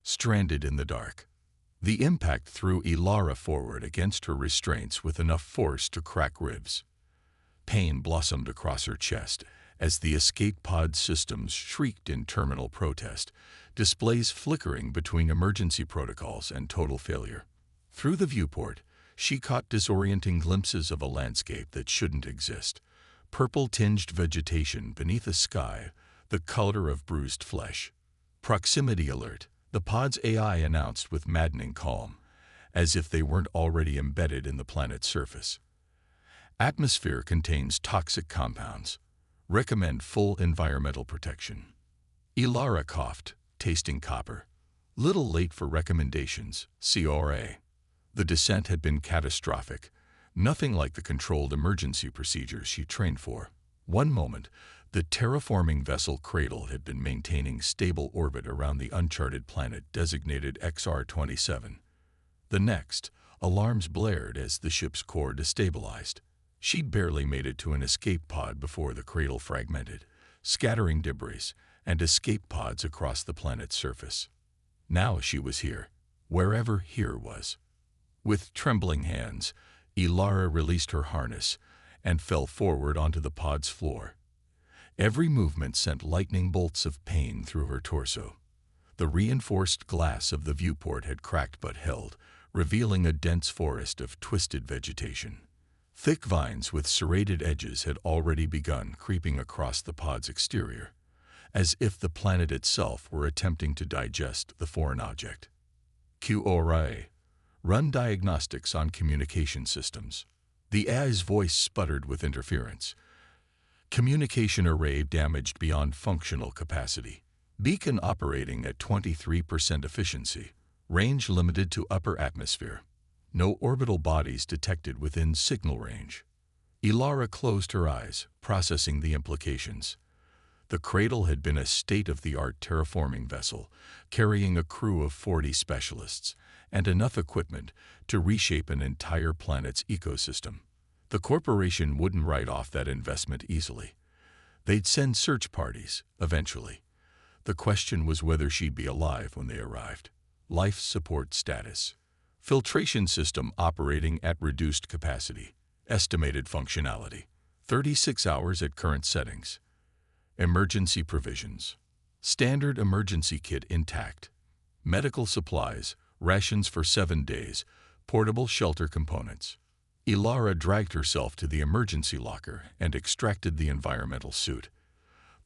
stranded in the dark. The impact threw Ilara forward against her restraints with enough force to crack ribs. Pain blossomed across her chest as the escape pod systems shrieked in terminal protest, displays flickering between emergency protocols and total failure. Through the viewport, she caught disorienting glimpses of a landscape that shouldn't exist. Purple-tinged vegetation beneath a sky, the color of bruised flesh. Proximity alert, the pod's AI announced with maddening calm, as if they weren't already embedded in the planet's surface. Atmosphere contains toxic compounds. Recommend full environmental protection. Ilara coughed, tasting copper. Little late for recommendations, CRA. The descent had been catastrophic, nothing like the controlled emergency procedures she trained for. One moment, the terraforming vessel Cradle had been maintaining stable orbit around the uncharted planet designated XR-27. The next, alarms blared as the ship's core destabilized. She'd barely made it to an escape pod before the Cradle fragmented, scattering debris and escape pods across the planet's surface. Now she was here, wherever here was. With trembling hands, Ilara released her harness and fell forward onto the pod's floor. Every movement sent lightning bolts of pain through her torso. The reinforced glass of the viewport had cracked but held, revealing a dense forest of twisted vegetation. Thick vines with serrated edges had already begun creeping across the pod's exterior, as if the planet itself were attempting to digest the foreign object. QORA. Run diagnostics on communication systems. The AI's voice sputtered with interference. Communication array damaged beyond functional capacity. Beacon operating at 23% efficiency. Range limited to upper atmosphere. No orbital bodies detected within signal range. Ilara closed her eyes, processing the implications. The Cradle had been a state-of-the-art terraforming vessel, carrying a crew of 40 specialists and enough equipment to reshape an entire planet's ecosystem. The corporation wouldn't write off that investment easily. They'd send search parties, eventually. The question was whether she'd be alive when they arrived. Life support status. Filtration system operating at reduced capacity. Estimated functionality. 36 hours at current settings. Emergency provisions. Standard emergency kit intact. Medical supplies, rations for 7 days, portable shelter components. Ilara dragged herself to the emergency locker and extracted the environmental suit.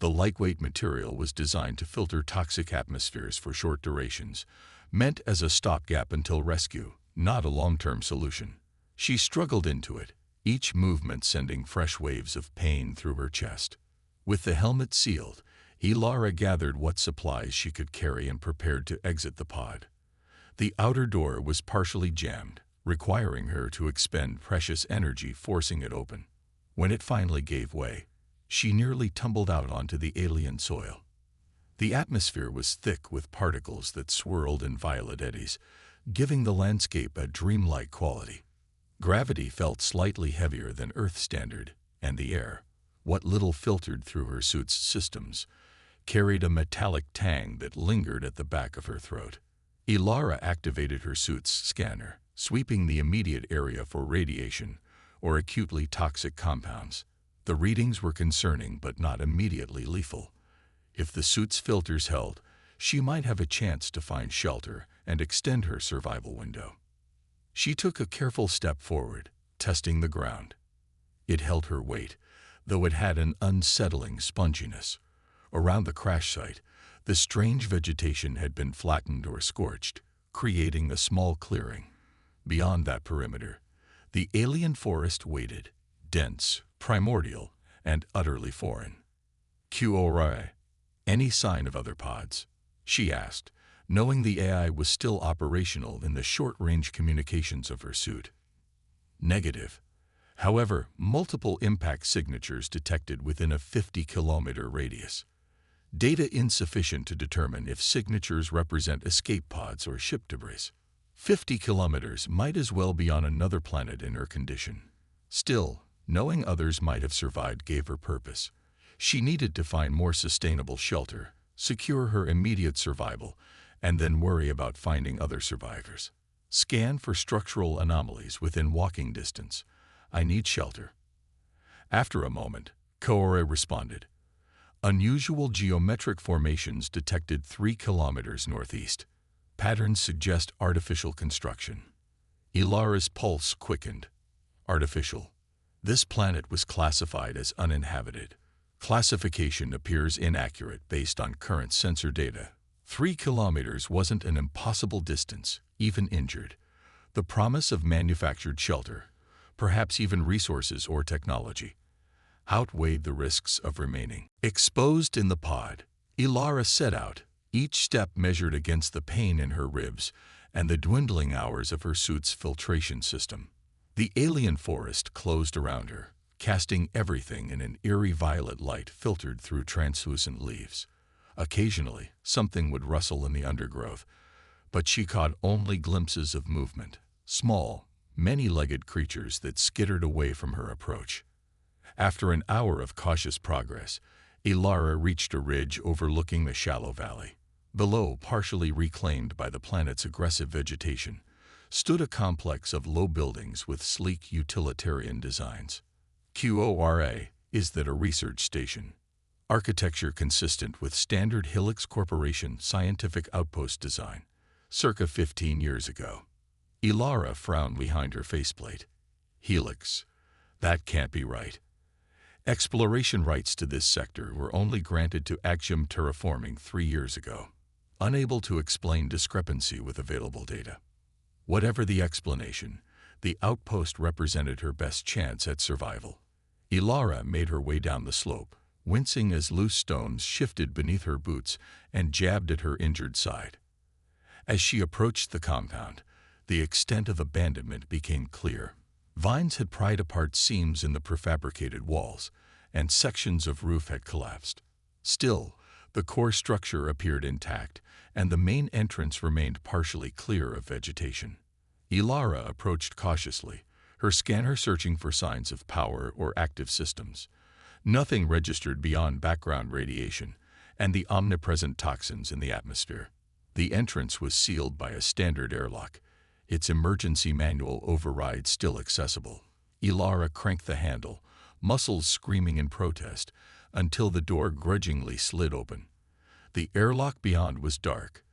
The lightweight material was designed to filter toxic atmospheres for short durations, meant as a stopgap until rescue, not a long-term solution. She struggled into it, each movement sending fresh waves of pain through her chest. With the helmet sealed, Ilara gathered what supplies she could carry and prepared to exit the pod. The outer door was partially jammed, requiring her to expend precious energy forcing it open. When it finally gave way, she nearly tumbled out onto the alien soil. The atmosphere was thick with particles that swirled in violet eddies, giving the landscape a dreamlike quality. Gravity felt slightly heavier than Earth standard, and the air, what little filtered through her suit's systems, carried a metallic tang that lingered at the back of her throat. Ilara activated her suit's scanner, sweeping the immediate area for radiation or acutely toxic compounds. The readings were concerning but not immediately lethal. If the suit's filters held, she might have a chance to find shelter and extend her survival window. She took a careful step forward, testing the ground. It held her weight, though it had an unsettling sponginess. Around the crash site, the strange vegetation had been flattened or scorched, creating a small clearing. Beyond that perimeter, the alien forest waited, dense, primordial, and utterly foreign. QORA. Any sign of other pods? She asked, knowing the AI was still operational in the short-range communications of her suit. Negative. However, multiple impact signatures detected within a 50-kilometer radius. Data insufficient to determine if signatures represent escape pods or ship debris. 50 kilometers might as well be on another planet in her condition. Still, knowing others might have survived gave her purpose. She needed to find more sustainable shelter, secure her immediate survival, and then worry about finding other survivors. Scan for structural anomalies within walking distance. I need shelter. After a moment, Kaora responded. Unusual geometric formations detected 3 kilometers northeast. Patterns suggest artificial construction. Ilara's pulse quickened. Artificial. This planet was classified as uninhabited. Classification appears inaccurate based on current sensor data. 3 kilometers wasn't an impossible distance, even injured. The promise of manufactured shelter, perhaps even resources or technology, outweighed the risks of remaining exposed in the pod. Ilara set out, each step measured against the pain in her ribs and the dwindling hours of her suit's filtration system. The alien forest closed around her, casting everything in an eerie violet light filtered through translucent leaves. Occasionally, something would rustle in the undergrowth, but she caught only glimpses of movement, small, many-legged creatures that skittered away from her approach. After an hour of cautious progress, Ilara reached a ridge overlooking the shallow valley. Below, partially reclaimed by the planet's aggressive vegetation, stood a complex of low buildings with sleek utilitarian designs. QORA is that a research station. Architecture consistent with standard Helix Corporation scientific outpost design, circa 15 years ago. Ilara frowned behind her faceplate. Helix. That can't be right. Exploration rights to this sector were only granted to Axiom Terraforming 3 years ago, unable to explain discrepancy with available data. Whatever the explanation, the outpost represented her best chance at survival. Ilara made her way down the slope, wincing as loose stones shifted beneath her boots and jabbed at her injured side. As she approached the compound, the extent of abandonment became clear. Vines had pried apart seams in the prefabricated walls, and sections of roof had collapsed. Still, the core structure appeared intact, and the main entrance remained partially clear of vegetation. Ilara approached cautiously, her scanner searching for signs of power or active systems. Nothing registered beyond background radiation and the omnipresent toxins in the atmosphere. The entrance was sealed by a standard airlock, its emergency manual override still accessible. Ilara cranked the handle, muscles screaming in protest, until the door grudgingly slid open. The airlock beyond was dark,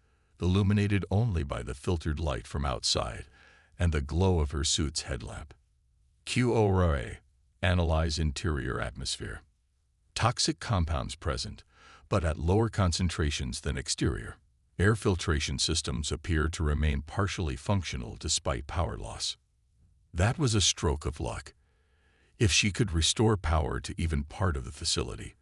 illuminated only by the filtered light from outside and the glow of her suit's headlamp. QORA. Analyze interior atmosphere. Toxic compounds present, but at lower concentrations than exterior. Air filtration systems appear to remain partially functional despite power loss. That was a stroke of luck. If she could restore power to even part of the facility,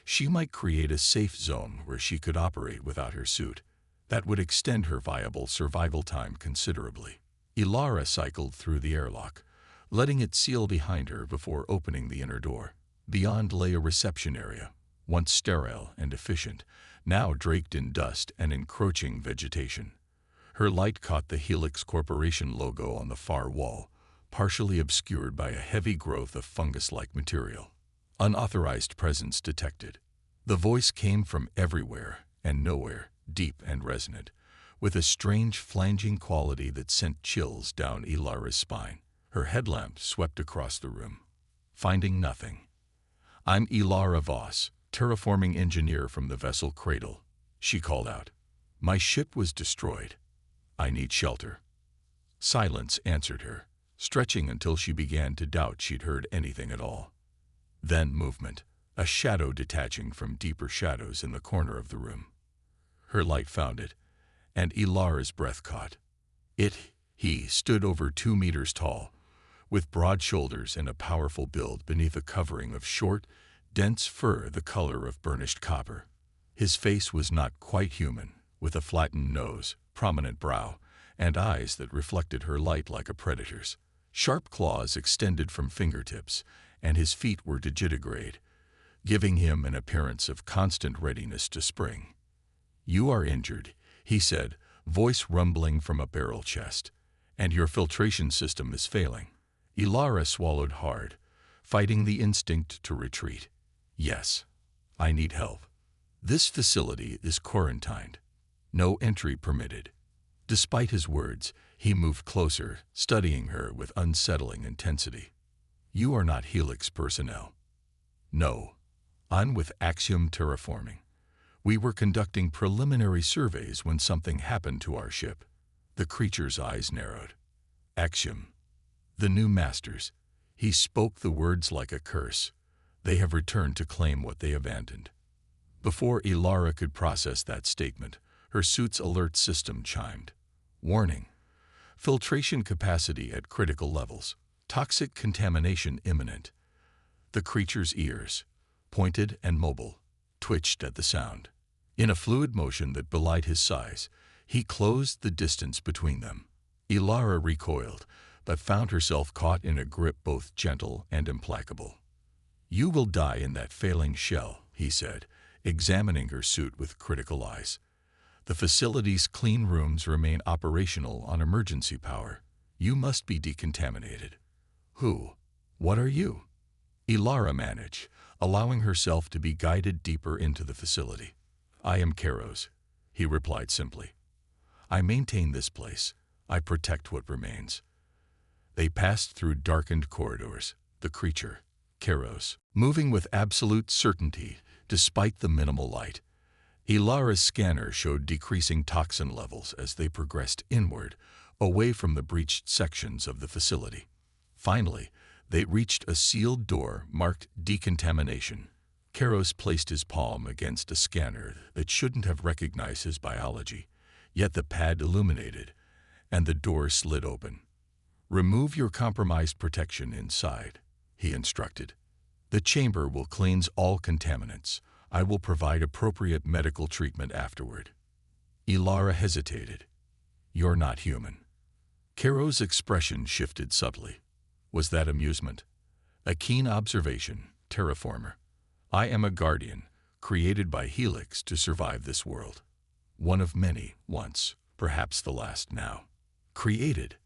she might create a safe zone where she could operate without her suit. That would extend her viable survival time considerably. Ilara cycled through the airlock, letting it seal behind her before opening the inner door. Beyond lay a reception area, once sterile and efficient, now draped in dust and encroaching vegetation. Her light caught the Helix Corporation logo on the far wall, partially obscured by a heavy growth of fungus-like material. Unauthorized presence detected. The voice came from everywhere and nowhere, deep and resonant, with a strange flanging quality that sent chills down Ilara's spine. Her headlamp swept across the room, finding nothing. "I'm Ilara Voss, terraforming engineer from the vessel Cradle," she called out. "My ship was destroyed. I need shelter." Silence answered her, stretching until she began to doubt she'd heard anything at all. Then movement, a shadow detaching from deeper shadows in the corner of the room. Her light found it, and Ilara's breath caught. He stood over 2 meters tall, with broad shoulders and a powerful build beneath a covering of short, dense fur the color of burnished copper. His face was not quite human, with a flattened nose, prominent brow, and eyes that reflected her light like a predator's. Sharp claws extended from fingertips, and his feet were digitigrade, giving him an appearance of constant readiness to spring. "You are injured," he said, voice rumbling from a barrel chest, "and your filtration system is failing." Ilara swallowed hard, fighting the instinct to retreat. "Yes, I need help. This facility is quarantined. No entry permitted. Despite his words, he moved closer, studying her with unsettling intensity. You are not Helix personnel. No. I'm with Axiom Terraforming. We were conducting preliminary surveys when something happened to our ship. The creature's eyes narrowed. Axiom. The new masters. He spoke the words like a curse. They have returned to claim what they abandoned. Before Ilara could process that statement, her suit's alert system chimed. Warning. Filtration capacity at critical levels. Toxic contamination imminent. The creature's ears, pointed and mobile, twitched at the sound. In a fluid motion that belied his size, he closed the distance between them. Ilara recoiled, but found herself caught in a grip both gentle and implacable. You will die in that failing shell, he said, examining her suit with critical eyes. The facility's clean rooms remain operational on emergency power. You must be decontaminated. Who? What are you? Ilara managed, allowing herself to be guided deeper into the facility. I am Keros, he replied simply. I maintain this place. I protect what remains. They passed through darkened corridors, the creature, Keros, moving with absolute certainty despite the minimal light. Ilara's scanner showed decreasing toxin levels as they progressed inward, away from the breached sections of the facility. Finally, they reached a sealed door marked decontamination. Keros placed his palm against a scanner that shouldn't have recognized his biology, yet the pad illuminated, and the door slid open. Remove your compromised protection inside, he instructed. The chamber will cleanse all contaminants. I will provide appropriate medical treatment afterward. Ilara hesitated. You're not human. Keros' expression shifted subtly. Was that amusement? A keen observation, terraformer. I am a guardian, created by Helix to survive this world. One of many, once, perhaps the last now. Created.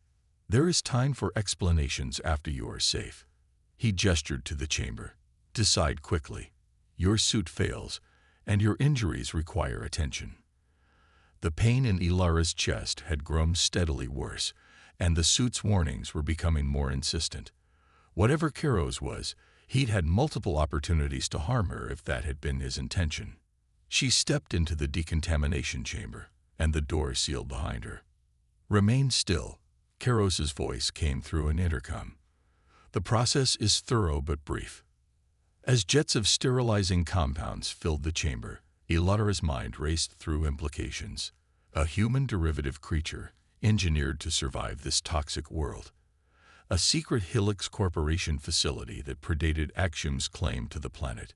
There is time for explanations after you are safe. He gestured to the chamber. Decide quickly. Your suit fails, and your injuries require attention. The pain in Ilara's chest had grown steadily worse, and the suit's warnings were becoming more insistent. Whatever Keros was, he'd had multiple opportunities to harm her if that had been his intention. She stepped into the decontamination chamber, and the door sealed behind her. Remain still, Keros's voice came through an intercom. The process is thorough but brief. As jets of sterilizing compounds filled the chamber, Ilara's mind raced through implications. A human derivative creature, engineered to survive this toxic world. A secret Helix Corporation facility that predated Axiom's claim to the planet.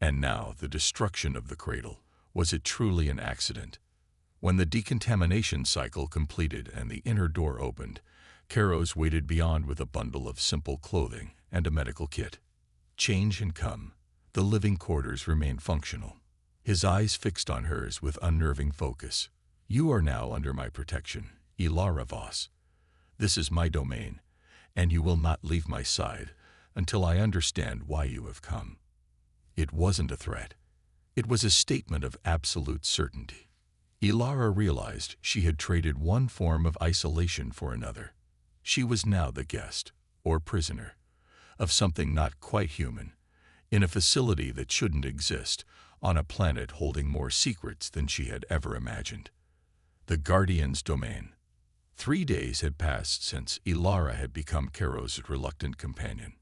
And now the destruction of the cradle. Was it truly an accident? When the decontamination cycle completed and the inner door opened, Keros waited beyond with a bundle of simple clothing and a medical kit. Change and come. The living quarters remained functional. His eyes fixed on hers with unnerving focus. You are now under my protection, Ilara Voss. This is my domain, and you will not leave my side until I understand why you have come. It wasn't a threat. It was a statement of absolute certainty. Ilara realized she had traded one form of isolation for another. She was now the guest, or prisoner, of something not quite human, in a facility that shouldn't exist, on a planet holding more secrets than she had ever imagined. The Guardian's domain. 3 days had passed since Ilara had become Keros' reluctant companion.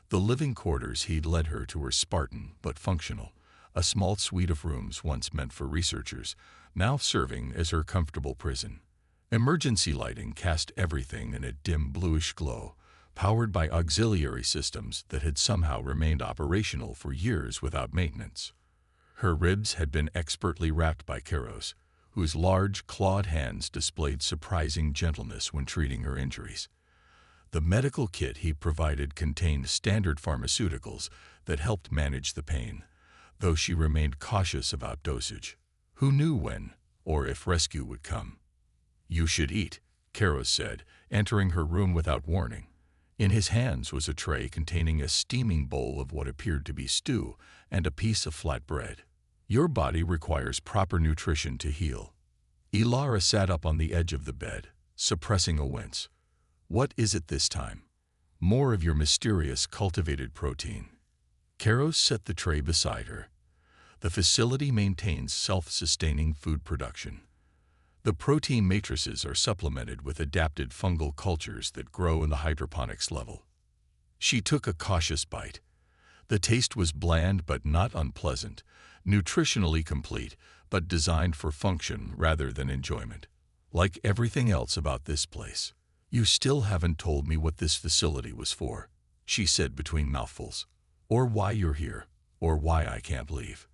The living quarters he'd led her to were Spartan but functional, a small suite of rooms once meant for researchers, now serving as her comfortable prison. Emergency lighting cast everything in a dim bluish glow, powered by auxiliary systems that had somehow remained operational for years without maintenance. Her ribs had been expertly wrapped by Keros, whose large, clawed hands displayed surprising gentleness when treating her injuries. The medical kit he provided contained standard pharmaceuticals that helped manage the pain, though she remained cautious about dosage. Who knew when, or if rescue would come? You should eat, Keros said, entering her room without warning. In his hands was a tray containing a steaming bowl of what appeared to be stew and a piece of flat bread. Your body requires proper nutrition to heal. Ilara sat up on the edge of the bed, suppressing a wince. What is it this time? More of your mysterious cultivated protein. Karos set the tray beside her. The facility maintains self-sustaining food production. The protein matrices are supplemented with adapted fungal cultures that grow in the hydroponics level. She took a cautious bite. The taste was bland but not unpleasant, nutritionally complete but designed for function rather than enjoyment. Like everything else about this place, you still haven't told me what this facility was for, she said between mouthfuls. Or why you're here, or why I can't leave.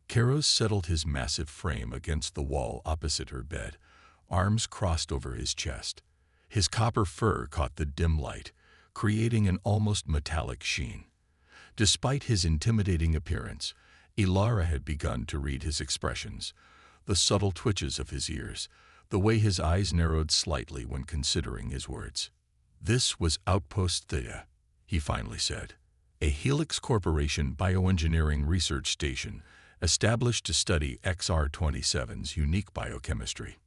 Karos settled his massive frame against the wall opposite her bed, arms crossed over his chest. His copper fur caught the dim light, creating an almost metallic sheen. Despite his intimidating appearance, Ilara had begun to read his expressions, the subtle twitches of his ears, the way his eyes narrowed slightly when considering his words. This was Outpost Thea, he finally said, a Helix Corporation bioengineering research station established to study XR-27's unique biochemistry.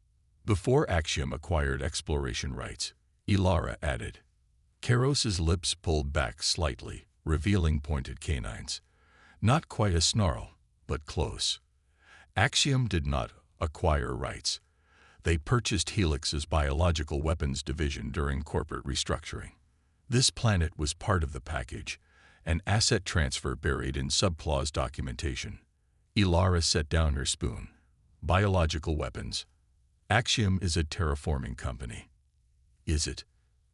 Before Axiom acquired exploration rights, Ilara added. Karos's lips pulled back slightly, revealing pointed canines. Not quite a snarl, but close. Axiom did not acquire rights. They purchased Helix's biological weapons division during corporate restructuring. This planet was part of the package, an asset transfer buried in subclause documentation. Ilara set down her spoon. Biological weapons. Axiom is a terraforming company. Is it?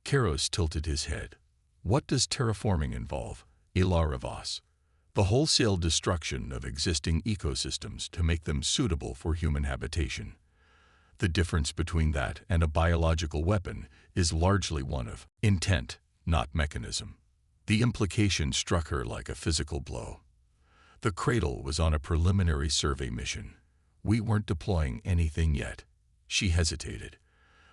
Karos tilted his head. What does terraforming involve, Ilara Voss? The wholesale destruction of existing ecosystems to make them suitable for human habitation. The difference between that and a biological weapon is largely one of intent, not mechanism. The implication struck her like a physical blow. The Cradle was on a preliminary survey mission. We weren't deploying anything yet. She hesitated.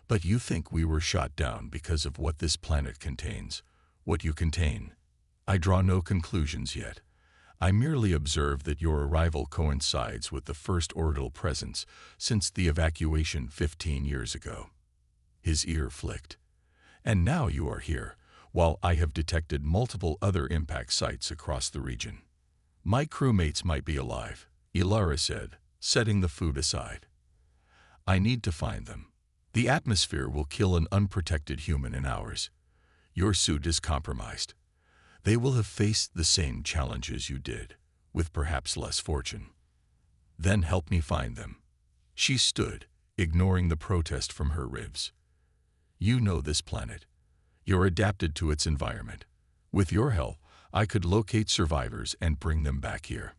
But you think we were shot down because of what this planet contains, what you contain. I draw no conclusions yet. I merely observe that your arrival coincides with the first orbital presence since the evacuation 15 years ago. His ear flicked. And now you are here, while I have detected multiple other impact sites across the region. My crewmates might be alive, Ilara said, setting the food aside. I need to find them. The atmosphere will kill an unprotected human in hours. Your suit is compromised. They will have faced the same challenges you did, with perhaps less fortune. Then help me find them. She stood, ignoring the protest from her ribs. You know this planet. You're adapted to its environment. With your help, I could locate survivors and bring them back here.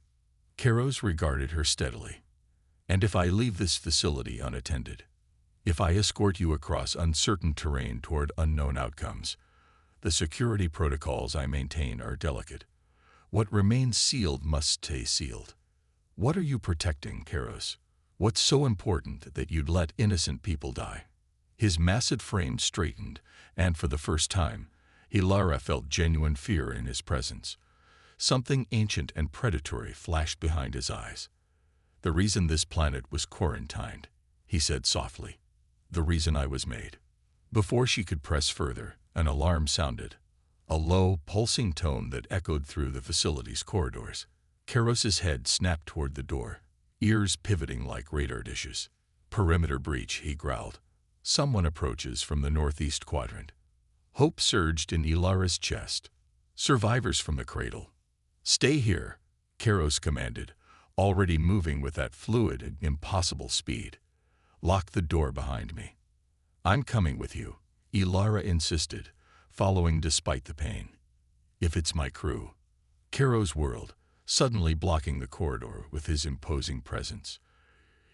Karos regarded her steadily. And if I leave this facility unattended, if I escort you across uncertain terrain toward unknown outcomes, the security protocols I maintain are delicate. What remains sealed must stay sealed. What are you protecting, Karos? What's so important that you'd let innocent people die? His massive frame straightened, and for the first time, Ilara felt genuine fear in his presence. Something ancient and predatory flashed behind his eyes. The reason this planet was quarantined, he said softly. The reason I was made. Before she could press further, an alarm sounded, a low, pulsing tone that echoed through the facility's corridors. Karos's head snapped toward the door, ears pivoting like radar dishes. Perimeter breach, he growled. Someone approaches from the northeast quadrant. Hope surged in Ilara's chest. Survivors from the Cradle. Stay here, Karos commanded, already moving with that fluid and impossible speed. Lock the door behind me. I'm coming with you, Ilara insisted, following despite the pain. If it's my crew. Karos whirled, suddenly blocking the corridor with his imposing presence.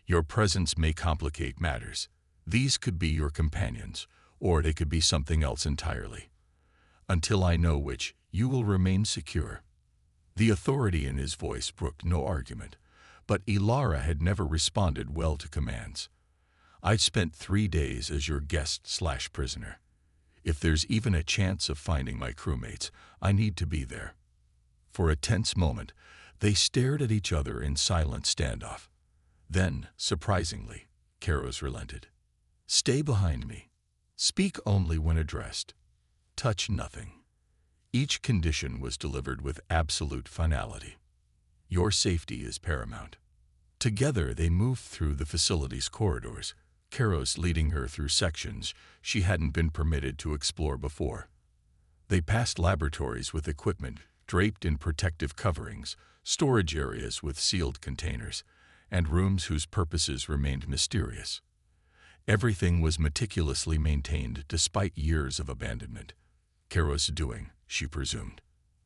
Your presence may complicate matters. These could be your companions, or they could be something else entirely. Until I know which, you will remain secure. The authority in his voice brooked no argument, but Ilara had never responded well to commands. I've spent 3 days as your guest/prisoner. If there's even a chance of finding my crewmates, I need to be there. For a tense moment, They stared at each other in silent standoff. Then, surprisingly, Kairos relented. "Stay behind me. Speak only when addressed. Touch nothing." Each condition was delivered with absolute finality. "Your safety is paramount." Together they moved through the facility's corridors, Kairos leading her through sections she hadn't been permitted to explore before. They passed laboratories with equipment draped in protective coverings, storage areas with sealed containers, and rooms whose purposes remained mysterious. Everything was meticulously maintained despite years of abandonment. Kairos doing, she presumed.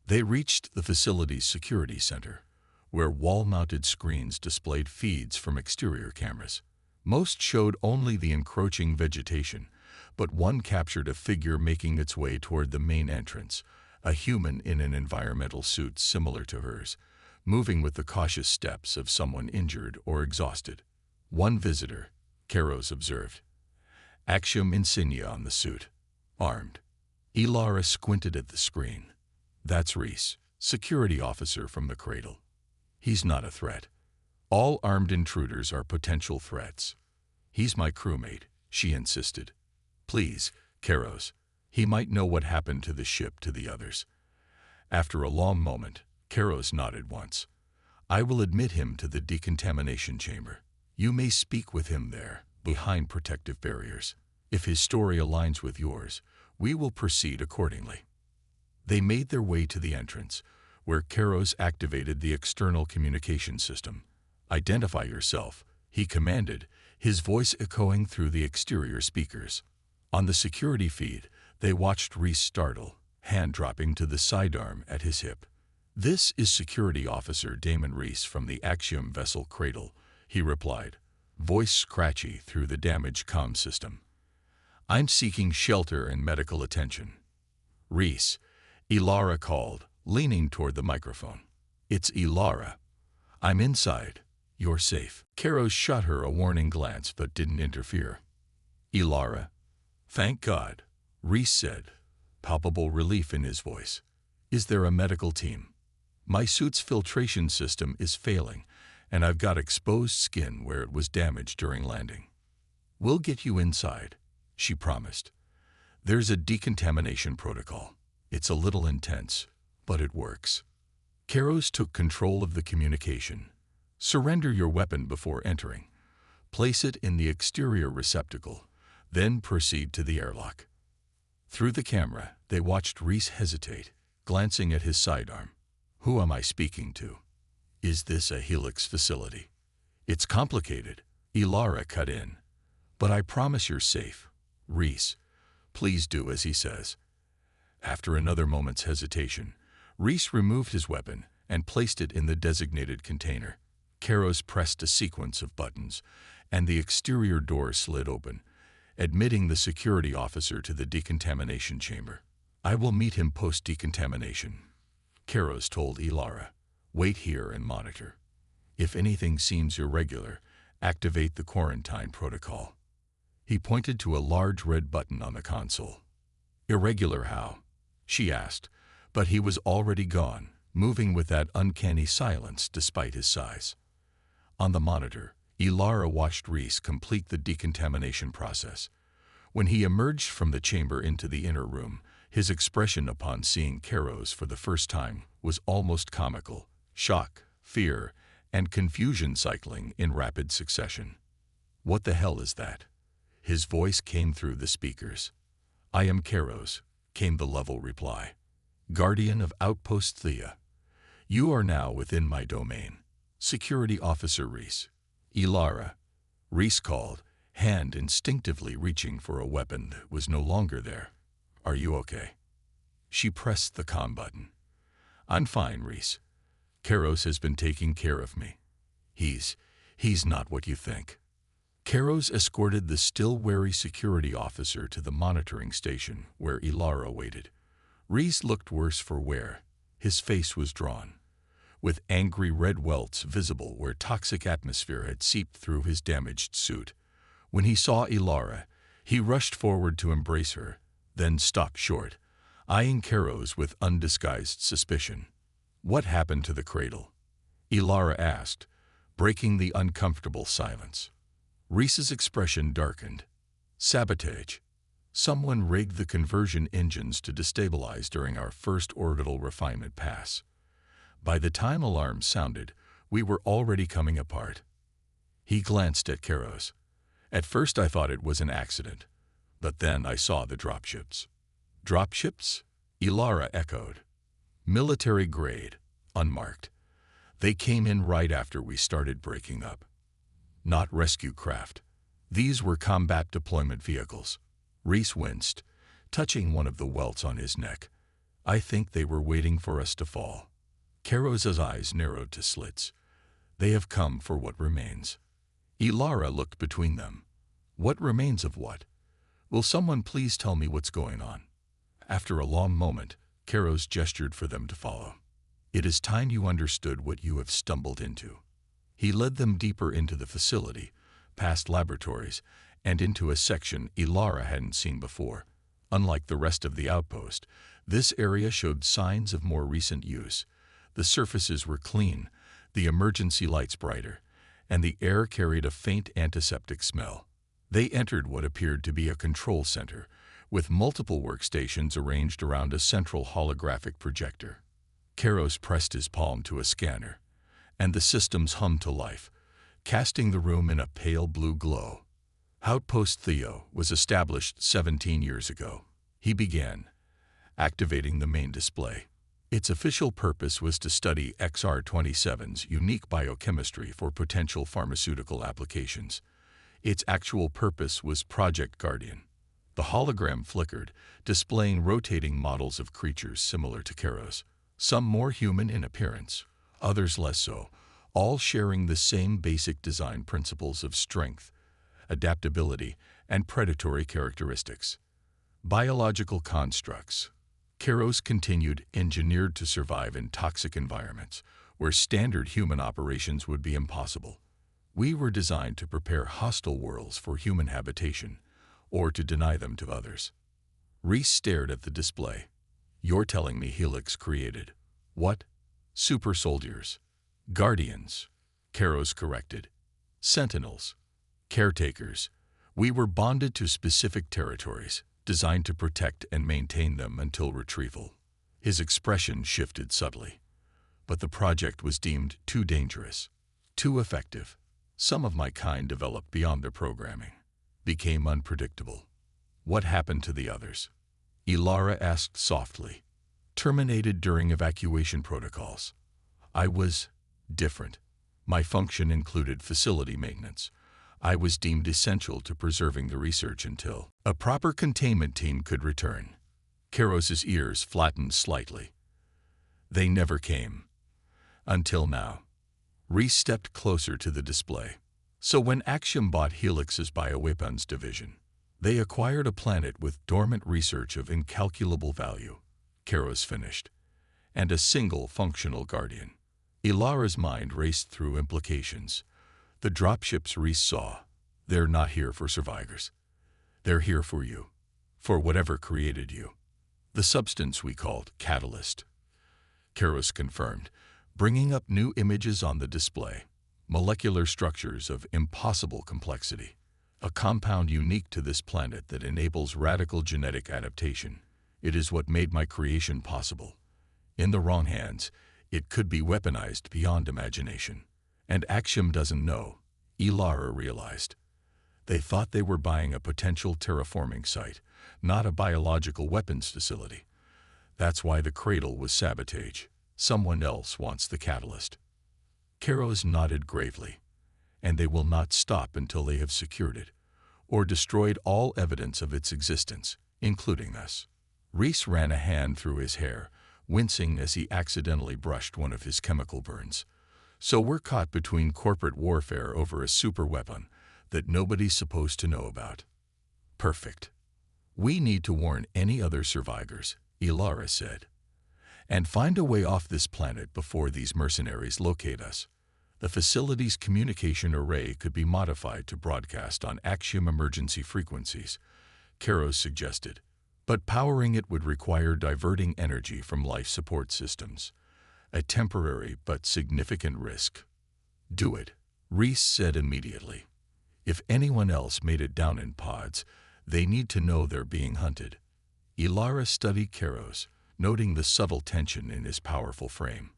They reached the facility's security center, where wall-mounted screens displayed feeds from exterior cameras. Most showed only the encroaching vegetation, but one captured a figure making its way toward the main entrance, a human in an environmental suit similar to hers, moving with the cautious steps of someone injured or exhausted. One visitor, Kairos observed. Axiom insignia on the suit. Armed. Ilara squinted at the screen. "That's Reese, security officer from the cradle. He's not a threat. All armed intruders are potential threats. He's my crewmate," she insisted. "Please, Kairos. He might know what happened to the ship to the others." After a long moment, Kairos nodded once. "I will admit him to the decontamination chamber. You may speak with him there, behind protective barriers. If his story aligns with yours, we will proceed accordingly." They made their way to the entrance, where Kairos activated the external communication system. "Identify yourself," he commanded, his voice echoing through the exterior speakers. On the security feed, they watched Reese startle, hand dropping to the sidearm at his hip. "This is Security Officer Damon Reese from the Axiom vessel Cradle," he replied, voice scratchy through the damaged comm system. "I'm seeking shelter and medical attention." "Reese," Ilara called, leaning toward the microphone. "It's Ilara. I'm inside. You're safe." Kairos shot her a warning glance but didn't interfere. "Ilara." "Thank God," Reese said, palpable relief in his voice. "Is there a medical team? My suit's filtration system is failing, and I've got exposed skin where it was damaged during landing." "We'll get you inside," she promised. "There's a decontamination protocol. It's a little intense, but it works." Kairos took control of the communication. "Surrender your weapon before entering. Place it in the exterior receptacle, then proceed to the airlock." Through the camera, they watched Reese hesitate, glancing at his sidearm. "Who am I speaking to? Is this a Helix facility?" "It's complicated," Ilara cut in. "But I promise you're safe. Reese, please do as he says." After another moment's hesitation, Reese removed his weapon and placed it in the designated container. Kairos pressed a sequence of buttons, and the exterior door slid open, admitting the security officer to the decontamination chamber. "I will meet him post-decontamination," Kairos told Ilara. "Wait here and monitor. If anything seems irregular, activate the quarantine protocol." He pointed to a large red button on the console. "Irregular how?" she asked, but he was already gone, moving with that uncanny silence despite his size. On the monitor, Ilara watched Reese complete the decontamination process. When he emerged from the chamber into the inner room, his expression upon seeing Kairos for the first time was almost comical: shock, fear, and confusion cycling in rapid succession. "What the hell is that?" His voice came through the speakers. "I am Kairos," came the level reply. "Guardian of Outpost Thea. You are now within my domain. Security Officer Reese." "Ilara," Reese called, hand instinctively reaching for a weapon that was no longer there. "Are you okay?" She pressed the comm button. "I'm fine, Reese. Kairos has been taking care of me. He's not what you think." Kairos escorted the still wary security officer to the monitoring station where Ilara waited. Reese looked worse for wear. His face was drawn, with angry red welts visible where toxic atmosphere had seeped through his damaged suit. When he saw Ilara, he rushed forward to embrace her, then stopped short, eyeing Kairos with undisguised suspicion. "What happened to the cradle?" Ilara asked, breaking the uncomfortable silence. Reese's expression darkened. Sabotage. Someone rigged the conversion engines to destabilize during our first orbital refinement pass. By the time alarms sounded, we were already coming apart. He glanced at Keros. At first I thought it was an accident, but then I saw the dropships. Dropships? Ilara echoed. Military grade, unmarked. They came in right after we started breaking up. Not rescue craft. These were combat deployment vehicles. Reese winced, touching one of the welts on his neck. I think they were waiting for us to fall. Keros's eyes narrowed to slits. They have come for what remains. Ilara looked between them. What remains of what? Will someone please tell me what's going on? After a long moment, Keros gestured for them to follow. It is time you understood what you have stumbled into. He led them deeper into the facility, past laboratories, and into a section Ilara hadn't seen before. Unlike the rest of the outpost, this area showed signs of more recent use. The surfaces were clean, the emergency lights brighter, and the air carried a faint antiseptic smell. They entered what appeared to be a control center, with multiple workstations arranged around a central holographic projector. Keros pressed his palm to a scanner, and the systems hummed to life, casting the room in a pale blue glow. Outpost Theo was established 17 years ago. He began activating the main display. Its official purpose was to study XR-27's unique biochemistry for potential pharmaceutical applications. Its actual purpose was Project Guardian. The hologram flickered, displaying rotating models of creatures similar to Keros, some more human in appearance, others less so, all sharing the same basic design principles of strength, adaptability, and predatory characteristics. Biological constructs. Keros continued, engineered to survive in toxic environments, where standard human operations would be impossible. We were designed to prepare hostile worlds for human habitation, or to deny them to others. Reese stared at the display. You're telling me Helix created what? Super soldiers. Guardians. Keros corrected. Sentinels. Caretakers. We were bonded to specific territories, designed to protect and maintain them until retrieval. His expression shifted subtly. But the project was deemed too dangerous, too effective. Some of my kind developed beyond their programming, became unpredictable. What happened to the others? Ilara asked softly. Terminated during evacuation protocols. I was different. My function included facility maintenance. I was deemed essential to preserving the research until a proper containment team could return. Keros's ears flattened slightly. They never came. Until now. Reese stepped closer to the display. So when Axiom bought Helix's bioweapons division, they acquired a planet with dormant research of incalculable value, Keros finished, and a single functional guardian. Ilara's mind raced through implications. The dropships Reese saw, they're not here for survivors. They're here for you, for whatever created you. The substance we called catalyst. Keros confirmed, bringing up new images on the display. Molecular structures of impossible complexity. A compound unique to this planet that enables radical genetic adaptation. It is what made my creation possible. In the wrong hands, it could be weaponized beyond imagination. And Axiom doesn't know, Ilara realized. They thought they were buying a potential terraforming site, not a biological weapons facility. That's why the cradle was sabotage. Someone else wants the catalyst. Keros nodded gravely. And they will not stop until they have secured it, or destroyed all evidence of its existence, including us. Reese ran a hand through his hair, wincing as he accidentally brushed one of his chemical burns. So we're caught between corporate warfare over a superweapon that nobody's supposed to know about. Perfect. We need to warn any other survivors, Ilara said, and find a way off this planet before these mercenaries locate us. The facility's communication array could be modified to broadcast on Axiom emergency frequencies, Keros suggested, but powering it would require diverting energy from life support systems. A temporary but significant risk. Do it, Reese said immediately. If anyone else made it down in pods, they need to know they're being hunted. Ilara studied Keros, noting the subtle tension in his powerful frame.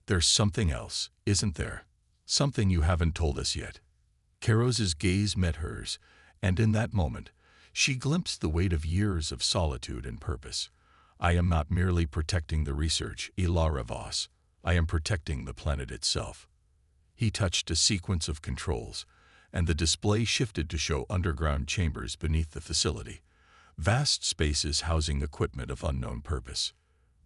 There's something else, isn't there? Something you haven't told us yet. Keros's gaze met hers, and in that moment, she glimpsed the weight of years of solitude and purpose. I am not merely protecting the research, Ilara Voss. I am protecting the planet itself. He touched a sequence of controls, and the display shifted to show underground chambers beneath the facility, vast spaces housing equipment of unknown purpose.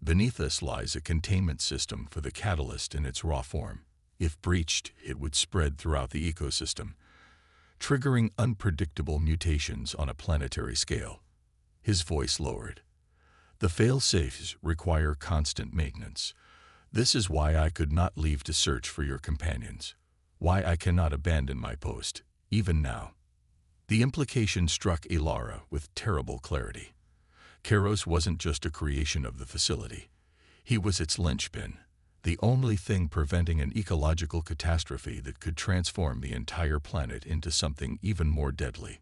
Beneath us lies a containment system for the catalyst in its raw form. If breached, it would spread throughout the ecosystem, triggering unpredictable mutations on a planetary scale. His voice lowered. The fail-safes require constant maintenance. This is why I could not leave to search for your companions. Why I cannot abandon my post, even now. The implication struck Ilara with terrible clarity. Keros wasn't just a creation of the facility. He was its linchpin, the only thing preventing an ecological catastrophe that could transform the entire planet into something even more deadly.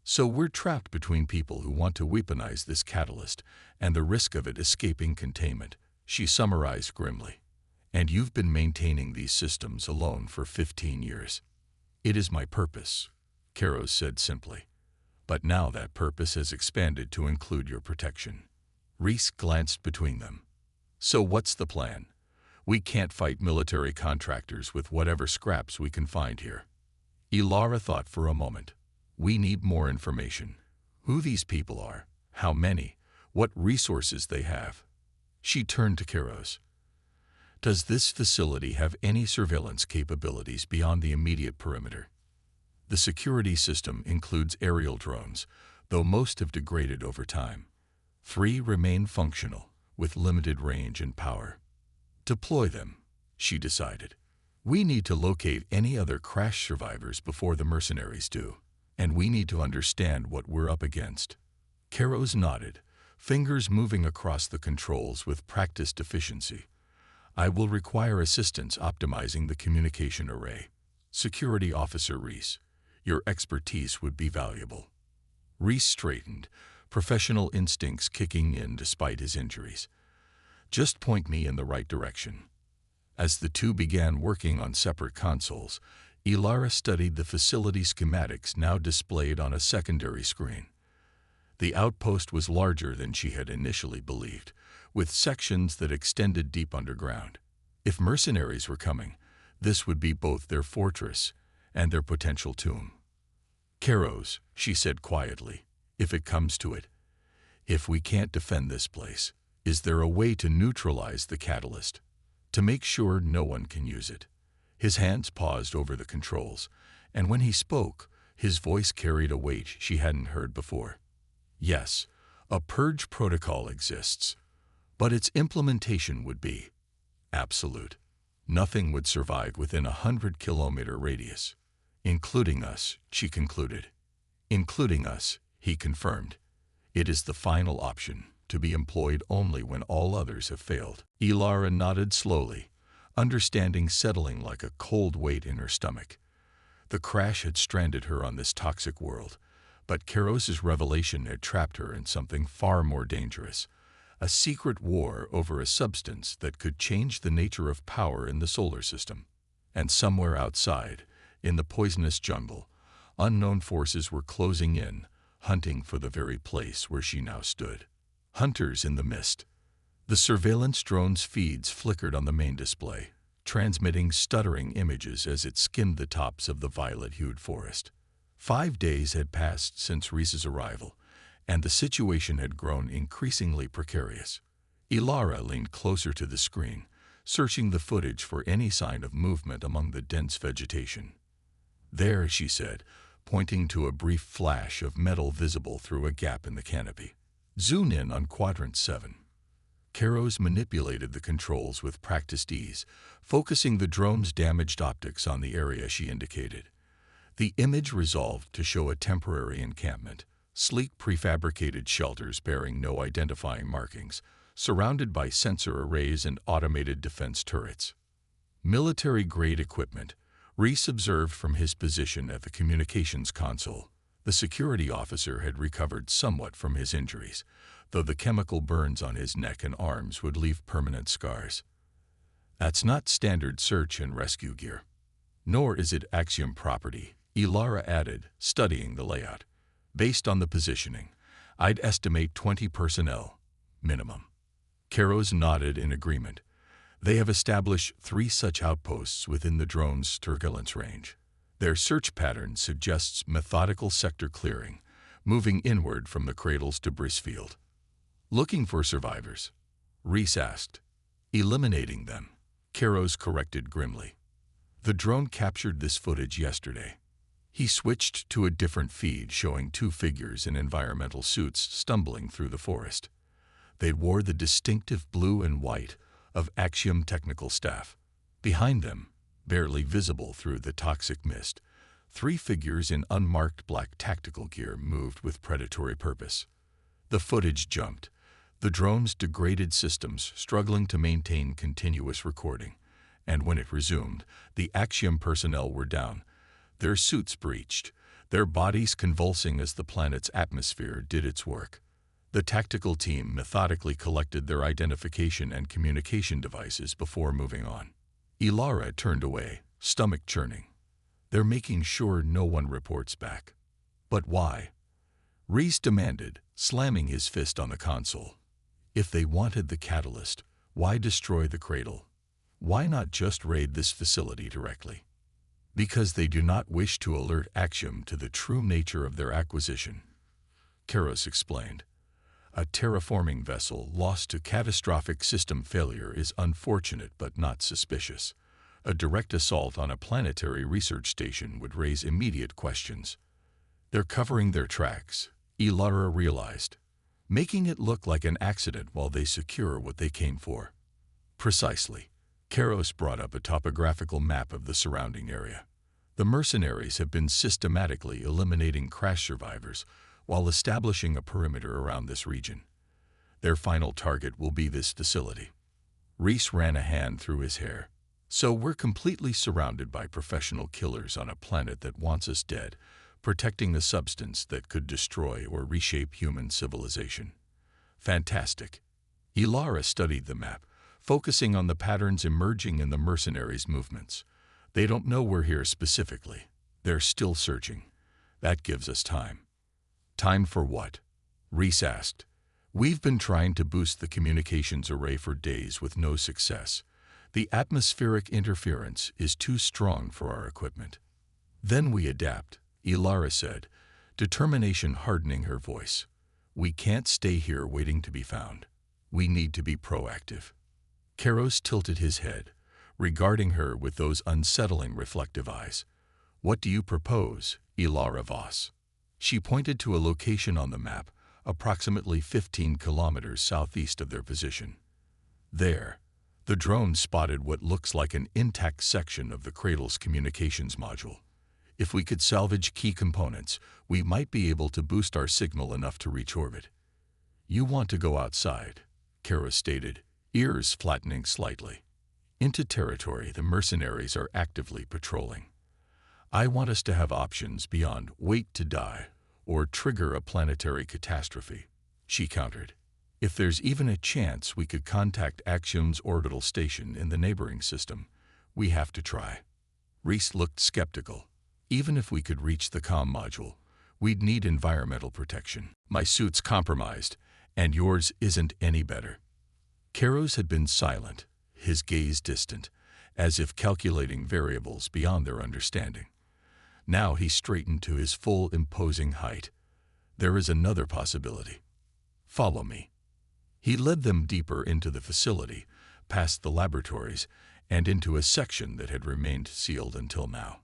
So we're trapped between people who want to weaponize this catalyst and the risk of it escaping containment, she summarized grimly. And you've been maintaining these systems alone for 15 years. It is my purpose, Keros said simply. But now that purpose has expanded to include your protection. Reese glanced between them. So what's the plan? We can't fight military contractors with whatever scraps we can find here. Ilara thought for a moment. We need more information. Who these people are, how many, what resources they have. She turned to Keros. Does this facility have any surveillance capabilities beyond the immediate perimeter? The security system includes aerial drones, though most have degraded over time. 3 remain functional, with limited range and power. Deploy them, she decided. We need to locate any other crash survivors before the mercenaries do, and we need to understand what we're up against. Keros nodded, fingers moving across the controls with practiced efficiency. I will require assistance optimizing the communication array. Security Officer Reese, your expertise would be valuable. Reese straightened, professional instincts kicking in despite his injuries. Just point me in the right direction. As the two began working on separate consoles, Ilara studied the facility schematics now displayed on a secondary screen. The outpost was larger than she had initially believed, with sections that extended deep underground. If mercenaries were coming, this would be both their fortress and their potential tomb. Keros, she said quietly, if it comes to it, if we can't defend this place, is there a way to neutralize the catalyst, to make sure no one can use it? His hands paused over the controls, and when he spoke, his voice carried a weight she hadn't heard before. Yes, a purge protocol exists, but its implementation would be absolute. Nothing would survive within a 100-kilometer radius. Including us, she concluded. Including us, he confirmed. It is the final option, to be employed only when all others have failed. Ilara nodded slowly, understanding settling like a cold weight in her stomach. The crash had stranded her on this toxic world, but Keros's revelation had trapped her in something far more dangerous, a secret war over a substance that could change the nature of power in the solar system. And somewhere outside, in the poisonous jungle, unknown forces were closing in, hunting for the very place where she now stood. Hunters in the mist. The surveillance drone's feeds flickered on the main display, transmitting stuttering images as it skimmed the tops of the violet-hued forest. 5 days had passed since Reese's arrival, and the situation had grown increasingly precarious. Ilara leaned closer to the screen, searching the footage for any sign of movement among the dense vegetation. There, she said, pointing to a brief flash of metal visible through a gap in the canopy. Zoom in on Quadrant 7. Keros manipulated the controls with practiced ease, focusing the drone's damaged optics on the area she indicated. The image resolved to show a temporary encampment, sleek prefabricated shelters bearing no identifying markings, surrounded by sensor arrays and automated defense turrets. Military-grade equipment, Reese observed from his position at the communications console. The security officer had recovered somewhat from his injuries, though the chemical burns on his neck and arms would leave permanent scars. That's not standard search and rescue gear. Nor is it Axiom property, Ilara added, studying the layout. Based on the positioning, I'd estimate 20 personnel, minimum. Karos nodded in agreement. They have established 3 such outposts within the drone's turbulence range. Their search pattern suggests methodical sector clearing, moving inward from the cradles to Brisfield. Looking for survivors? Reese asked. Eliminating them, Karos corrected grimly. The drone captured this footage yesterday. He switched to a different feed showing 2 figures in environmental suits stumbling through the forest. They wore the distinctive blue and white of Axiom technical staff. Behind them, barely visible through the toxic mist, 3 figures in unmarked black tactical gear moved with predatory purpose. The footage jumped, the drone's degraded systems struggling to maintain continuous recording, and when it resumed, the Axiom personnel were down, their suits breached, their bodies convulsing as the planet's atmosphere did its work. The tactical team methodically collected their identification and communication devices before moving on. Ilara turned away, stomach churning. They're making sure no one reports back. But why? Reese demanded, slamming his fist on the console. If they wanted the catalyst, why destroy the cradle? Why not just raid this facility directly? Because they do not wish to alert Axiom to the true nature of their acquisition, Karos explained. A terraforming vessel lost to catastrophic system failure is unfortunate but not suspicious. A direct assault on a planetary research station would raise immediate questions. They're covering their tracks, Ilara realized, making it look like an accident while they secure what they came for. Precisely. Karos brought up a topographical map of the surrounding area. The mercenaries have been systematically eliminating crash survivors while establishing a perimeter around this region. Their final target will be this facility. Reese ran a hand through his hair. So we're completely surrounded by professional killers on a planet that wants us dead, protecting a substance that could destroy or reshape human civilization. Fantastic. Ilara studied the map, focusing on the patterns emerging in the mercenaries' movements. They don't know we're here specifically. They're still searching. That gives us time. Time for what? Reese asked. We've been trying to boost the communications array for days with no success. The atmospheric interference is too strong for our equipment. Then we adapt, Ilara said, determination hardening her voice. We can't stay here waiting to be found. We need to be proactive. Karos tilted his head, regarding her with those unsettling reflective eyes. What do you propose, Ilara Voss? She pointed to a location on the map, approximately 15 kilometers southeast of their position. There, the drone spotted what looks like an intact section of the cradle's communications module. If we could salvage key components, we might be able to boost our signal enough to reach orbit. You want to go outside, Karos stated, ears flattening slightly. Into territory the mercenaries are actively patrolling. I want us to have options beyond wait to die or trigger a planetary catastrophe, she countered. If there's even a chance we could contact Axiom's orbital station in the neighboring system, we have to try. Reese looked skeptical. Even if we could reach the comm module, we'd need environmental protection. My suit's compromised, and yours isn't any better. Karos had been silent, his gaze distant, as if calculating variables beyond their understanding. Now he straightened to his full imposing height. There is another possibility. Follow me. He led them deeper into the facility, past the laboratories, and into a section that had remained sealed until now.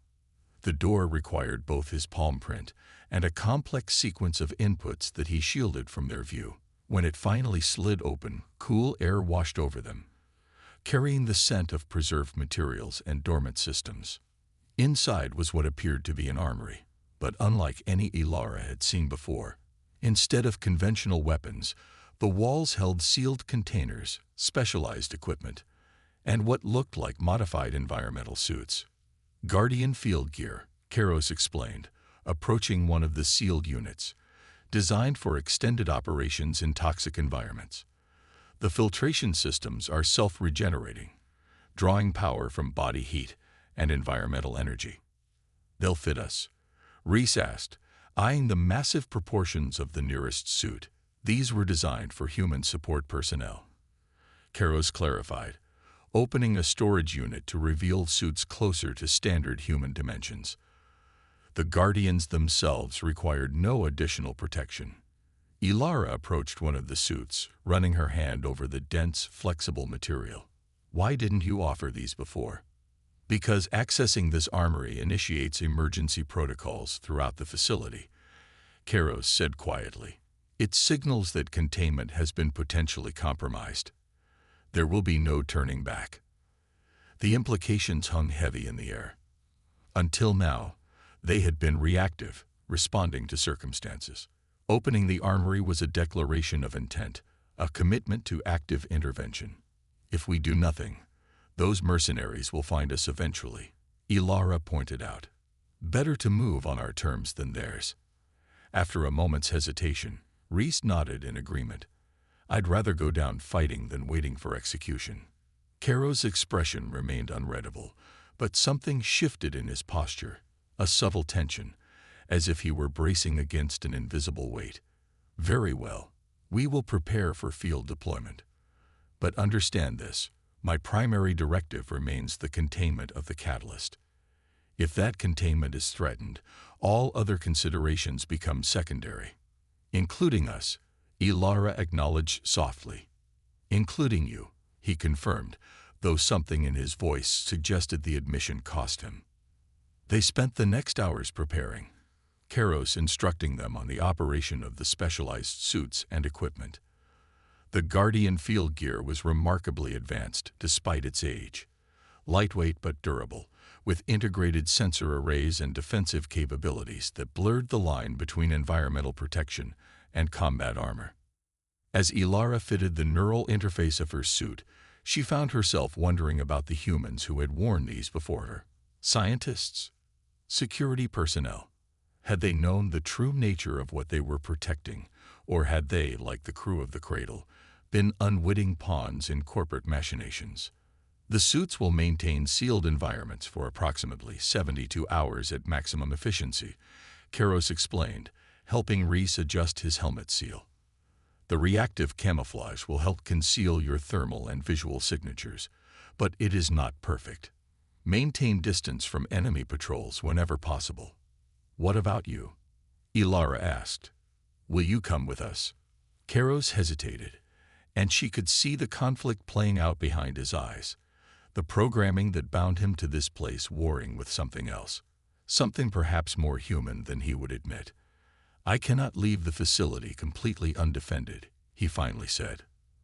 The door required both his palm print and a complex sequence of inputs that he shielded from their view. When it finally slid open, cool air washed over them, carrying the scent of preserved materials and dormant systems. Inside was what appeared to be an armory, but unlike any Ilara had seen before. Instead of conventional weapons, The walls held sealed containers, specialized equipment, and what looked like modified environmental suits. Guardian field gear, Karos explained, approaching one of the sealed units, designed for extended operations in toxic environments. The filtration systems are self-regenerating, drawing power from body heat and environmental energy. They'll fit us, Reese asked, eyeing the massive proportions of the nearest suit. These were designed for human support personnel. Karos clarified, opening a storage unit to reveal suits closer to standard human dimensions. The Guardians themselves required no additional protection. Ilara approached one of the suits, running her hand over the dense, flexible material. Why didn't you offer these before? Because accessing this armory initiates emergency protocols throughout the facility, Karos said quietly. It signals that containment has been potentially compromised. There will be no turning back. The implications hung heavy in the air. Until now, they had been reactive, responding to circumstances. Opening the armory was a declaration of intent, a commitment to active intervention. If we do nothing, those mercenaries will find us eventually, Ilara pointed out. Better to move on our terms than theirs. After a moment's hesitation, Reese nodded in agreement. I'd rather go down fighting than waiting for execution. Karos' expression remained unreadable, but something shifted in his posture, a subtle tension, as if he were bracing against an invisible weight. Very well, we will prepare for field deployment. But understand this, my primary directive remains the containment of the catalyst. If that containment is threatened, all other considerations become secondary. Including us, Ilara acknowledged softly. Including you, he confirmed, though something in his voice suggested the admission cost him. They spent the next hours preparing, Karos instructing them on the operation of the specialized suits and equipment. The Guardian field gear was remarkably advanced despite its age. Lightweight but durable, with integrated sensor arrays and defensive capabilities that blurred the line between environmental protection and combat armor. As Ilara fitted the neural interface of her suit, she found herself wondering about the humans who had worn these before her. Scientists? Security personnel? Had they known the true nature of what they were protecting, or had they, like the crew of the Cradle, been unwitting pawns in corporate machinations? The suits will maintain sealed environments for approximately 72 hours at maximum efficiency, Karos explained, helping Reese adjust his helmet seal. The reactive camouflage will help conceal your thermal and visual signatures, but it is not perfect. Maintain distance from enemy patrols whenever possible. What about you? Ilara asked. Will you come with us? Karos hesitated, and she could see the conflict playing out behind his eyes. The programming that bound him to this place warring with something else, something perhaps more human than he would admit. I cannot leave the facility completely undefended, he finally said.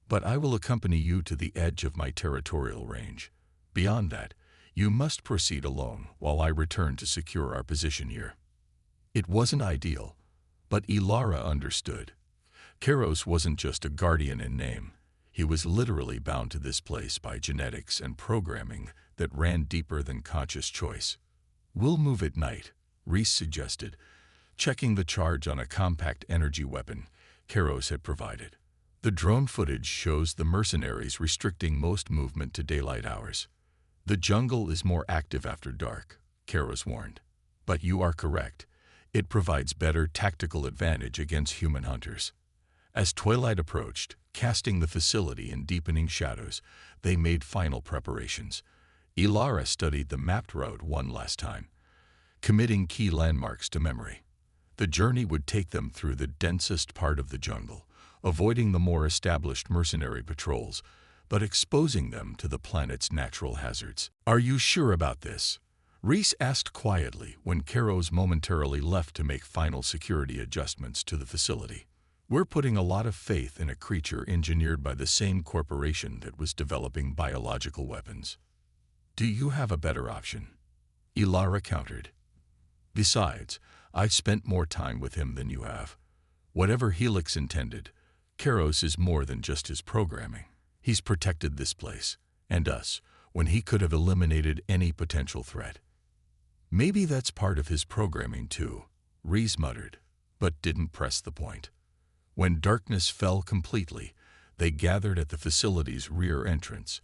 But I will accompany you to the edge of my territorial range. Beyond that, you must proceed alone while I return to secure our position here. It wasn't ideal, but Ilara understood. Karos wasn't just a guardian in name. He was literally bound to this place by genetics and programming that ran deeper than conscious choice. We'll move at night, Reese suggested, checking the charge on a compact energy weapon Karos had provided. The drone footage shows the mercenaries restricting most movement to daylight hours. The jungle is more active after dark, Karos warned. But you are correct. It provides better tactical advantage against human hunters. As twilight approached, casting the facility in deepening shadows, they made final preparations. Ilara studied the mapped route one last time, committing key landmarks to memory. The journey would take them through the densest part of the jungle, avoiding the more established mercenary patrols, but exposing them to the planet's natural hazards. Are you sure about this? Reese asked quietly when Karos momentarily left to make final security adjustments to the facility. We're putting a lot of faith in a creature engineered by the same corporation that was developing biological weapons. Do you have a better option? Ilara countered. Besides, I've spent more time with him than you have. Whatever Helix intended, Keros is more than just his programming. He's protected this place, and us, when he could have eliminated any potential threat. Maybe that's part of his programming too, Reese muttered, but didn't press the point. When darkness fell completely, they gathered at the facility's rear entrance,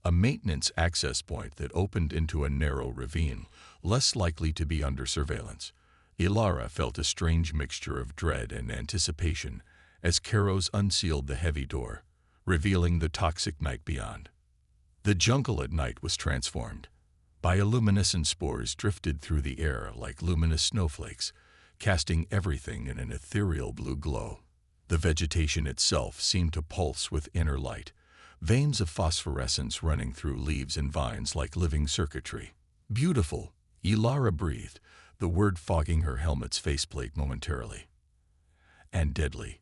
a maintenance access point that opened into a narrow ravine, less likely to be under surveillance. Ilara felt a strange mixture of dread and anticipation as Keros unsealed the heavy door, revealing the toxic night beyond. The jungle at night was transformed. Bioluminescent spores drifted through the air like luminous snowflakes, casting everything in an ethereal blue glow. The vegetation itself seemed to pulse with inner light, veins of phosphorescence running through leaves and vines like living circuitry. Beautiful, Ilara breathed, the word fogging her helmet's faceplate momentarily. And deadly,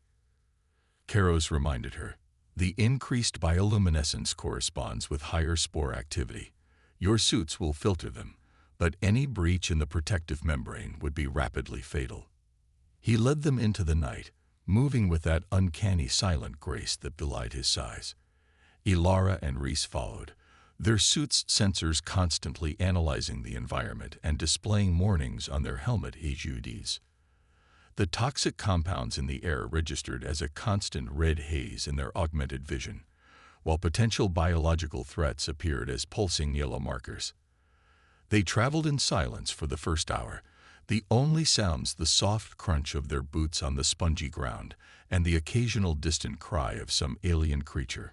Keros reminded her. The increased bioluminescence corresponds with higher spore activity. Your suits will filter them, but any breach in the protective membrane would be rapidly fatal. He led them into the night, moving with that uncanny silent grace that belied his size. Ilara and Reese followed, their suits' sensors constantly analyzing the environment and displaying warnings on their helmet HUDs. The toxic compounds in the air registered as a constant red haze in their augmented vision, while potential biological threats appeared as pulsing yellow markers. They traveled in silence for the first hour, the only sounds the soft crunch of their boots on the spongy ground and the occasional distant cry of some alien creature.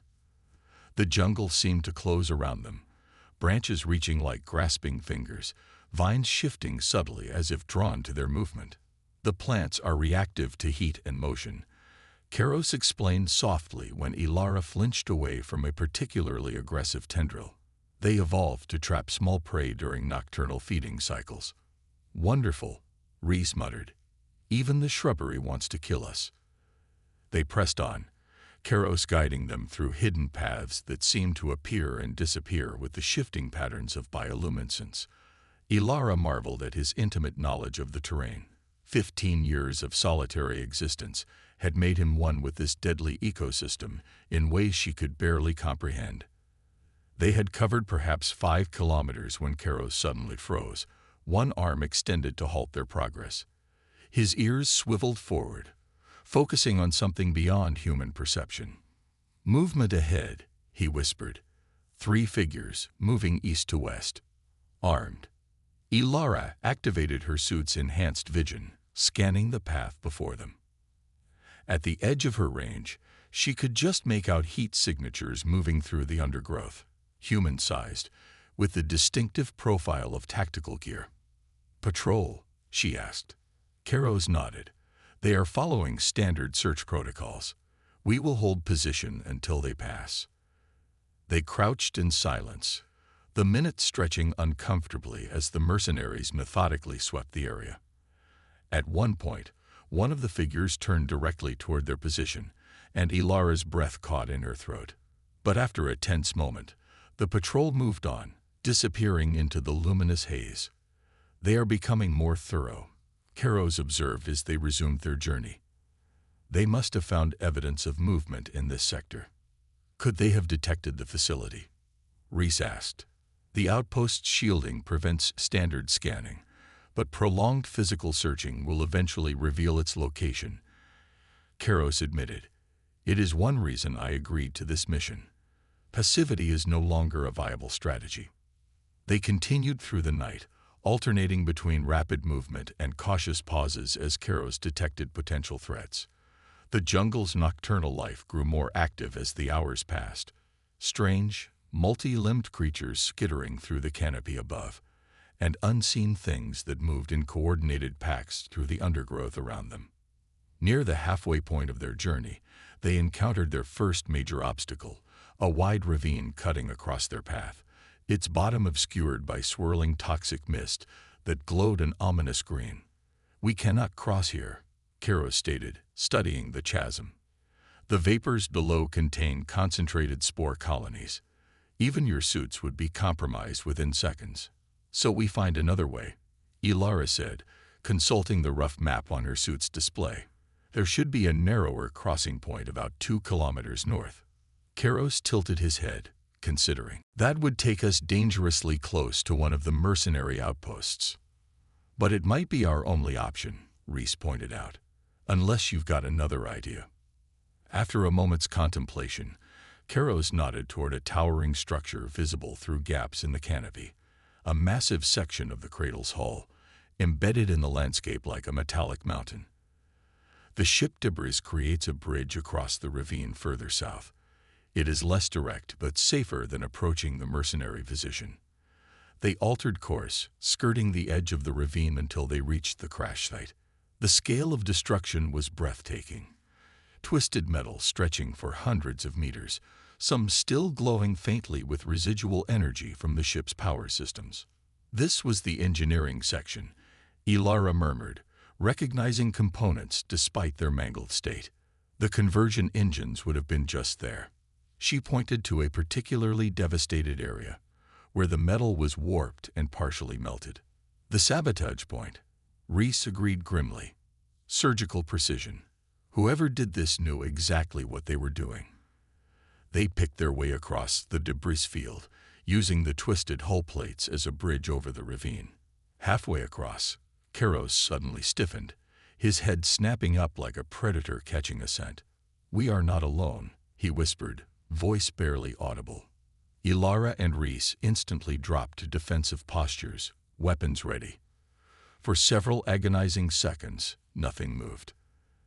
The jungle seemed to close around them, branches reaching like grasping fingers, vines shifting subtly as if drawn to their movement. The plants are reactive to heat and motion, Keros explained softly when Ilara flinched away from a particularly aggressive tendril. They evolved to trap small prey during nocturnal feeding cycles. Wonderful, Reese muttered. Even the shrubbery wants to kill us. They pressed on, Keros guiding them through hidden paths that seemed to appear and disappear with the shifting patterns of bioluminescence. Ilara marveled at his intimate knowledge of the terrain. 15 years of solitary existence had made him one with this deadly ecosystem in ways she could barely comprehend. They had covered perhaps 5 kilometers when Keros suddenly froze, one arm extended to halt their progress. His ears swiveled forward, focusing on something beyond human perception. "Movement ahead," he whispered. 3 figures, moving east to west. Armed. Ilara activated her suit's enhanced vision, scanning the path before them. At the edge of her range, she could just make out heat signatures moving through the undergrowth, human-sized, with the distinctive profile of tactical gear. "Patrol?" she asked. Keros nodded. "They are following standard search protocols. We will hold position until they pass." They crouched in silence, the minutes stretching uncomfortably as the mercenaries methodically swept the area. At one point, one of the figures turned directly toward their position, and Ilara's breath caught in her throat. But after a tense moment, the patrol moved on, disappearing into the luminous haze. "They are becoming more thorough," Keros observed as they resumed their journey. "They must have found evidence of movement in this sector." "Could they have detected the facility?" Reese asked. "The outpost's shielding prevents standard scanning, but prolonged physical searching will eventually reveal its location," Keros admitted. "It is one reason I agreed to this mission. Passivity is no longer a viable strategy." They continued through the night, alternating between rapid movement and cautious pauses as Keros detected potential threats. The jungle's nocturnal life grew more active as the hours passed. Strange, multi-limbed creatures skittering through the canopy above, and unseen things that moved in coordinated packs through the undergrowth around them. Near the halfway point of their journey, they encountered their first major obstacle, a wide ravine cutting across their path, its bottom obscured by swirling toxic mist that glowed an ominous green. "We cannot cross here," Keros stated, studying the chasm. "The vapors below contain concentrated spore colonies. Even your suits would be compromised within seconds. So we find another way," Ilara said, consulting the rough map on her suit's display. There should be a narrower crossing point about 2 kilometers north. Karos tilted his head, considering. That would take us dangerously close to one of the mercenary outposts. But it might be our only option, Reese pointed out, unless you've got another idea. After a moment's contemplation, Karos nodded toward a towering structure visible through gaps in the canopy, a massive section of the cradle's hull, embedded in the landscape like a metallic mountain. The ship debris creates a bridge across the ravine further south. It is less direct but safer than approaching the mercenary position. They altered course, skirting the edge of the ravine until they reached the crash site. The scale of destruction was breathtaking. Twisted metal stretching for hundreds of meters, some still glowing faintly with residual energy from the ship's power systems. This was the engineering section, Ilara murmured, recognizing components despite their mangled state. The conversion engines would have been just there. She pointed to a particularly devastated area, where the metal was warped and partially melted. The sabotage point, Reese agreed grimly. Surgical precision. Whoever did this knew exactly what they were doing. They picked their way across the debris field, using the twisted hull plates as a bridge over the ravine. Halfway across, Karos suddenly stiffened, his head snapping up like a predator catching a scent. "We are not alone," he whispered, voice barely audible. Ilara and Reese instantly dropped to defensive postures, weapons ready. For several agonizing seconds, nothing moved.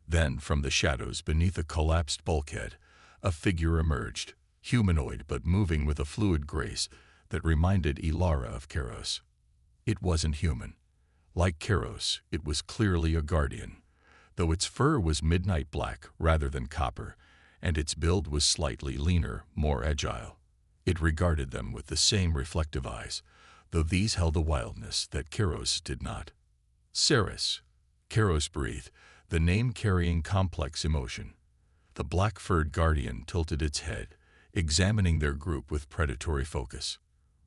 Then, from the shadows beneath a collapsed bulkhead, a figure emerged, humanoid but moving with a fluid grace that reminded Ilara of Karos. It wasn't human. Like Karos, it was clearly a guardian, though its fur was midnight black rather than copper, and its build was slightly leaner, more agile. It regarded them with the same reflective eyes, though these held a wildness that Karos did not. "Ceres," Karos breathed, the name carrying complex emotion. The black-furred guardian tilted its head, examining their group with predatory focus.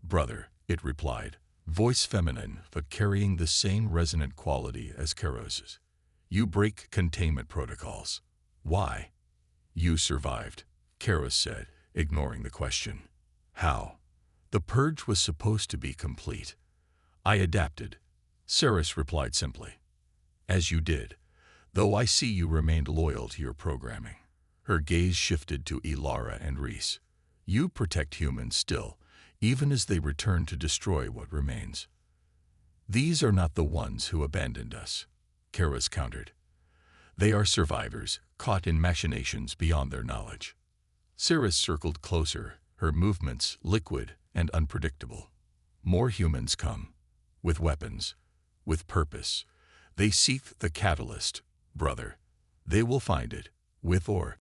"Brother," it replied, voice feminine but carrying the same resonant quality as Karos's. "You break containment protocols. Why?" "You survived," Karos said, ignoring the question. "How?" "The purge was supposed to be complete. I adapted," Ceres replied simply. "As you did, though I see you remained loyal to your programming." Her gaze shifted to Ilara and Reese. "You protect humans still, even as they return to destroy what remains." "These are not the ones who abandoned us," Karos countered. "They are survivors, caught in machinations beyond their knowledge." Ceres circled closer, her movements liquid and unpredictable. "More humans come, with weapons, with purpose. They seek the catalyst, brother. They will find it, with or